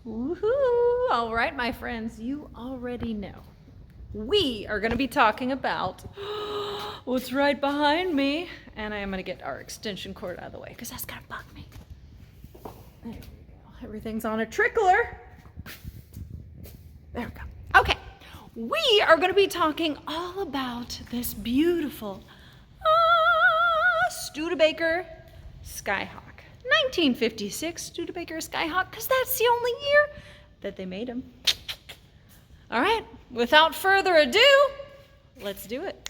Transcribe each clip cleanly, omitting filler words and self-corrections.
Woohoo! All right, my friends, you already know. We are going to be talking about what's right behind me. And I am going to get our extension cord out of the way because that's going to bug me. There we go. Everything's on a trickler. There we go. Okay. We are going to be talking all about this beautiful Studebaker Skyhawk. 1956 Studebaker Skyhawk, because that's the only year that they made them. All right, without further ado, let's do it.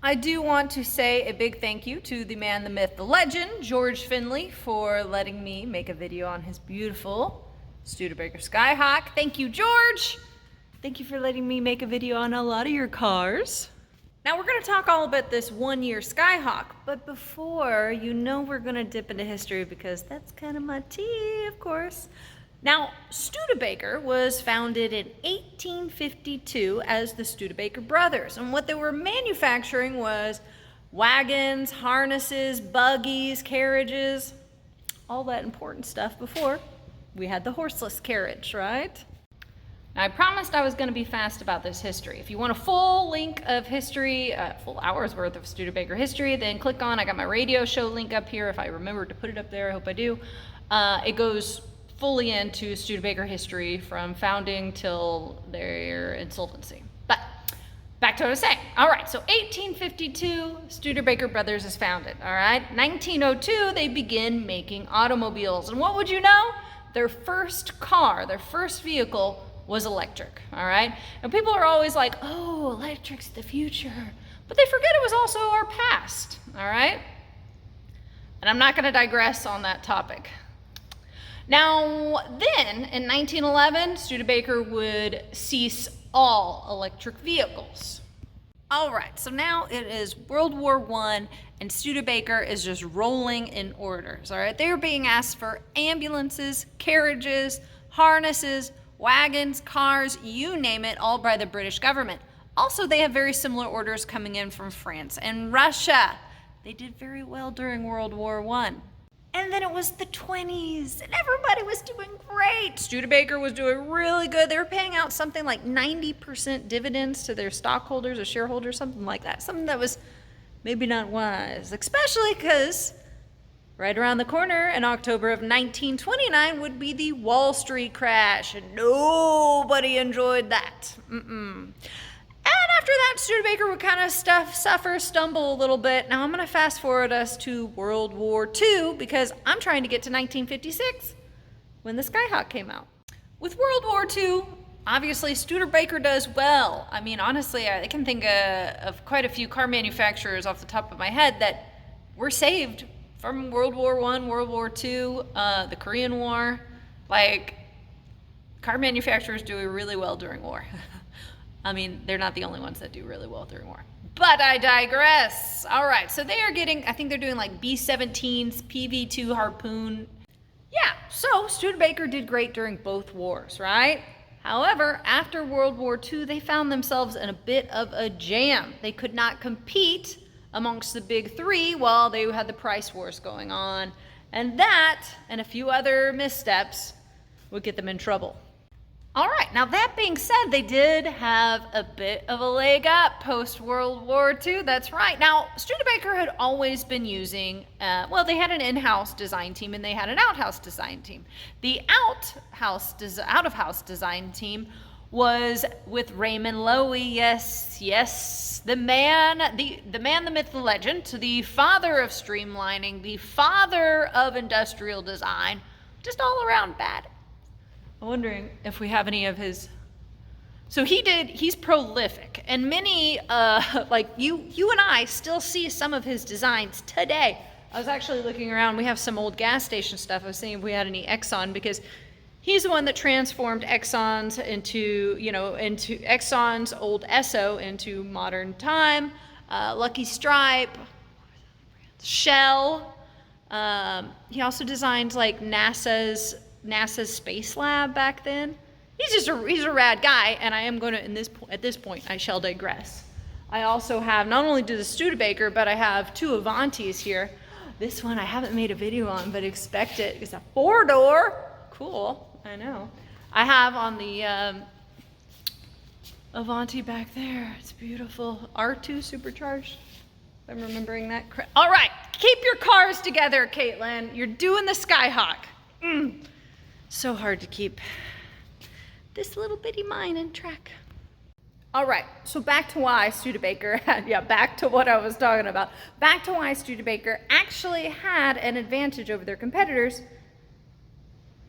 I do want to say a big thank you to the man, the myth, the legend, George Finley, for letting me make a video on his beautiful Studebaker Skyhawk. Thank you, George. Thank you for letting me make a video on a lot of your cars. Now we're going to talk all about this one-year Skyhawk, but before, you know we're going to dip into history because that's kind of my tea, of course. Now, Studebaker was founded in 1852 as the Studebaker brothers, and what they were manufacturing was wagons, harnesses, buggies, carriages, all that important stuff before we had the horseless carriage, right? Now, I promised I was going to be fast about this history. If you want a full link of history, full hours worth of Studebaker history, then click on, I got my radio show link up here if I remember to put it up there, I hope I do. It goes fully into Studebaker history from founding till their insolvency. But back to what I was saying. All right, so 1852, Studebaker Brothers is founded, all right? 1902, they begin making automobiles. And what would you know? Their first car, their first vehicle was electric, all right? And people are always like, oh, electric's the future. But they forget it was also our past, all right? And I'm not gonna digress on that topic. Now, then, in 1911, Studebaker would cease all electric vehicles. All right, so now it is World War I, and Studebaker is just rolling in orders, all right? They were being asked for ambulances, carriages, harnesses, wagons, cars, you name it, all by the British government. Also, they have very similar orders coming in from France and Russia. They did very well during World War I. And then it was the 20s, and everybody was doing great. Studebaker was doing really good. They were paying out something like 90% dividends to their stockholders or shareholders, something like that. Something that was maybe not wise, especially because right around the corner in October of 1929 would be the Wall Street crash, and nobody enjoyed that. And after that, Studebaker would kind of stumble a little bit. Now I'm going to fast forward us to World War II because I'm trying to get to 1956 when the Skyhawk came out. With World War II, obviously Studebaker does well. I mean, honestly, I can think of quite a few car manufacturers off the top of my head that were saved from World War I, World War II, the Korean War. Like, car manufacturers do really well during war. I mean, they're not the only ones that do really well during war. But I digress. All right, so they are getting, I think they're doing like B-17s, PV-2 Harpoon. Yeah, so Studebaker did great during both wars, right? However, after World War II, they found themselves in a bit of a jam. They could not compete amongst the big three while they had the price wars going on. And that, and a few other missteps, would get them in trouble. All right, now that being said, they did have a bit of a leg up post-World War II, that's right. Now, Studebaker had always been using, well, they had an in-house design team and they had an out-house design team. The out-of-house design team was with Raymond Loewy, yes, the man, the myth, the legend, the father of streamlining, the father of industrial design, just all around bad. I'm wondering if we have any of his So he's prolific, and many, like you and I still see some of his designs today. I was actually looking around, we have some old gas station stuff. I was seeing if we had any Exxon, because he's the one that transformed Exxon's into Exxon's old Esso into modern time. Lucky Stripe, Shell. He also designed like NASA's space lab back then. He's a rad guy, and I am going to, at this point, I shall digress. I also have, not only do the Studebaker, but I have two Avantis here. This one I haven't made a video on, but expect it. It's a 4-door. Cool, I know. I have on the Avanti back there. It's beautiful. R2 supercharged. If I'm remembering that correct. All right, keep your cars together, Caitlin. You're doing the Skyhawk. So hard to keep this little bitty mine in track. All right, so back to why Studebaker back to what I was talking about. Back to why Studebaker actually had an advantage over their competitors,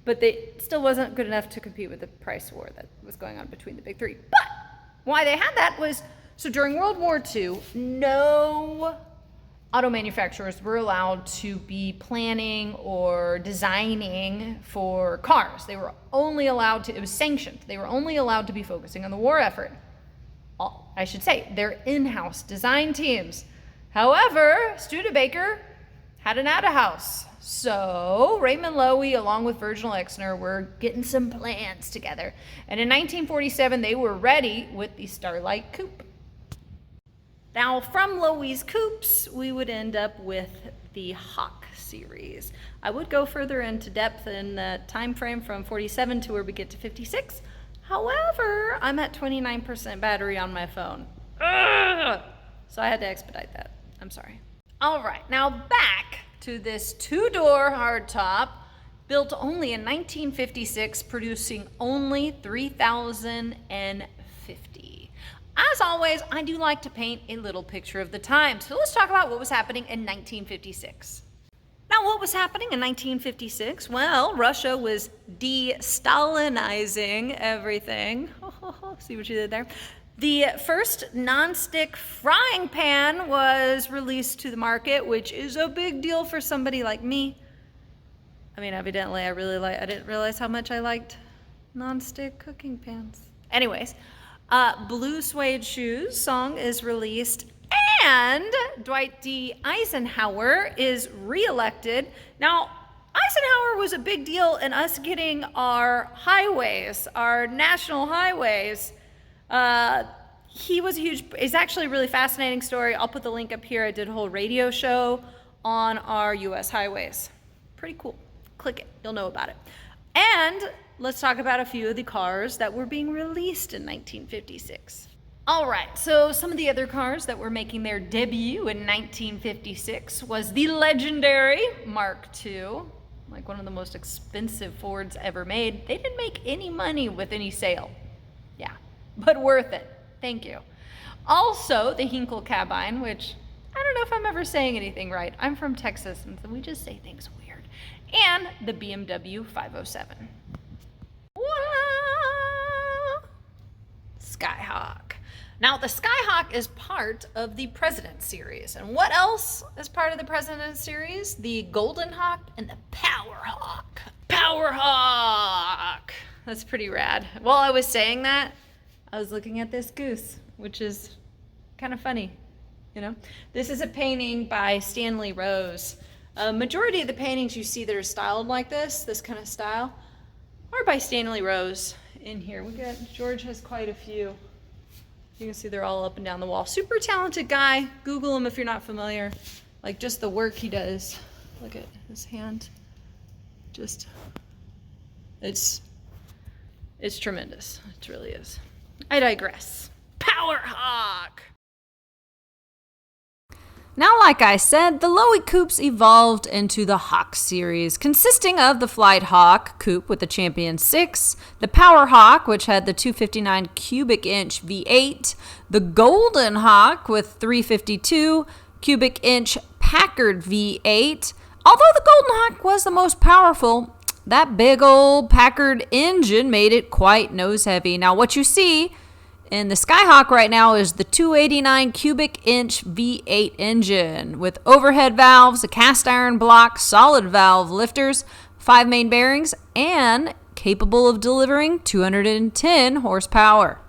but they still wasn't good enough to compete with the price war that was going on between the big three. But why they had that was, so during World War II, no auto manufacturers were allowed to be planning or designing for cars. They were only allowed to, it was sanctioned, they were only allowed to be focusing on the war effort. I should say, their in-house design teams. However, Studebaker had an out-of-house. So Raymond Loewy, along with Virgil Exner, were getting some plans together. And in 1947, they were ready with the Starlight Coupe. Now, from Loewy's Coupes, we would end up with the Hawk series. I would go further into depth in the time frame from 47 to where we get to 56. However, I'm at 29% battery on my phone. Ugh! So I had to expedite that. I'm sorry. All right, now back to this 2-door hardtop, built only in 1956, producing only 3,050. As always, I do like to paint a little picture of the time. So let's talk about what was happening in 1956. Now, what was happening in 1956? Well, Russia was de-Stalinizing everything. See what you did there? The first non-stick frying pan was released to the market, which is a big deal for somebody like me. I mean, evidently, I didn't realize how much I liked non-stick cooking pans. Anyways, Blue Suede Shoes song is released, and Dwight D. Eisenhower is reelected. Now, Eisenhower was a big deal in us getting our highways, our national highways. He was a huge, it's actually a really fascinating story. I'll put the link up here. I did a whole radio show on our U.S. highways. Pretty cool. Click it, you'll know about it. And let's talk about a few of the cars that were being released in 1956. All right, so some of the other cars that were making their debut in 1956 was the legendary Mark II, like one of the most expensive Fords ever made. They didn't make any money with any sale. Yeah, but worth it. Thank you. Also, the Hinkle Cabine, which I don't know if I'm ever saying anything right. I'm from Texas, and so we just say things weird. And the BMW 507. Wow. Skyhawk. Now, the Skyhawk is part of the President series. And what else is part of the President series? The Golden Hawk and the Power Hawk. Power Hawk! That's pretty rad. While I was saying that, I was looking at this goose, which is kind of funny, you know? This is a painting by Stanley Rose. A majority of the paintings you see that are styled like this kind of style, are by Stanley Rose in here. George has quite a few. You can see they're all up and down the wall. Super talented guy. Google him if you're not familiar. Like just the work he does. Look at his hand. Just, it's tremendous. It really is. I digress. Power Hawk! Now, like I said, the Loewy Coupes evolved into the Hawk series, consisting of the Flight Hawk Coupe with the Champion 6, the Power Hawk, which had the 259 cubic inch V8, the Golden Hawk with 352 cubic inch Packard V8. Although the Golden Hawk was the most powerful, that big old Packard engine made it quite nose heavy. Now, what you see And the Skyhawk right now is the 289 cubic inch V8 engine with overhead valves, a cast iron block, solid valve lifters, 5 main bearings, and capable of delivering 210 horsepower.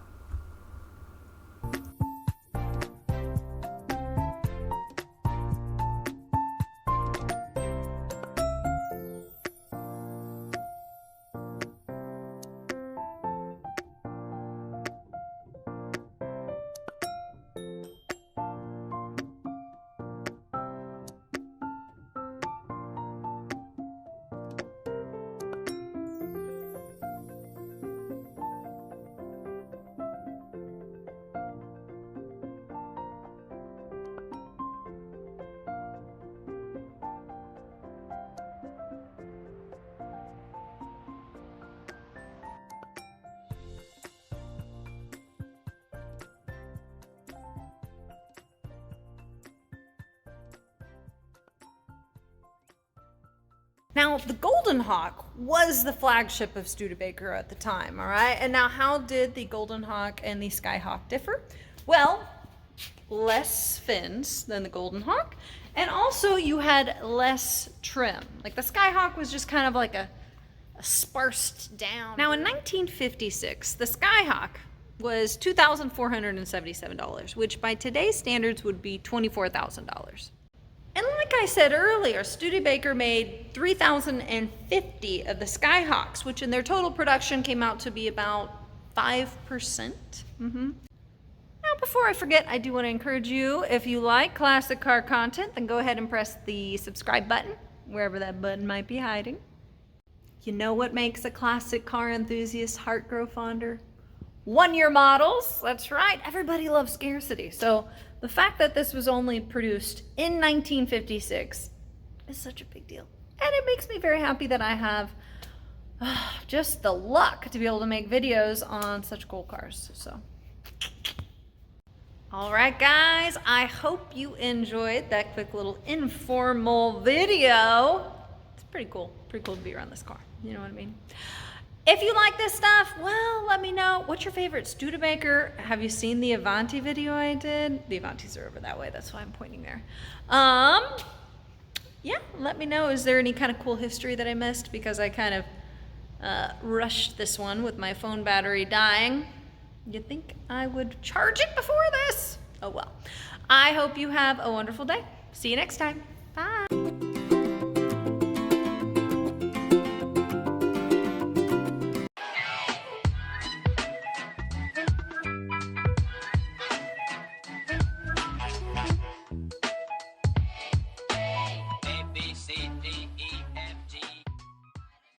Now, the Golden Hawk was the flagship of Studebaker at the time, all right? And now, how did the Golden Hawk and the Skyhawk differ? Well, less fins than the Golden Hawk, and also you had less trim. Like the Skyhawk was just kind of like a sparsed down. Now, in 1956, the Skyhawk was $2,477, which by today's standards would be $24,000. And like I said earlier, Studebaker made 3,050 of the Skyhawks, which in their total production came out to be about 5%. Now, before I forget, I do want to encourage you, if you like classic car content, then go ahead and press the subscribe button, wherever that button might be hiding. You know what makes a classic car enthusiast heart grow fonder? One-year models. That's right. Everybody loves scarcity. So the fact that this was only produced in 1956 is such a big deal. And it makes me very happy that I have just the luck to be able to make videos on such cool cars. So, all right, guys, I hope you enjoyed that quick little informal video. It's pretty cool to be around this car. You know what I mean? If you like this stuff, well, let me know. What's your favorite Studebaker? Have you seen the Avanti video I did? The Avantis are over that way. That's why I'm pointing there. Yeah, let me know. Is there any kind of cool history that I missed? Because I kind of rushed this one with my phone battery dying. You'd think I would charge it before this? Oh, well. I hope you have a wonderful day. See you next time.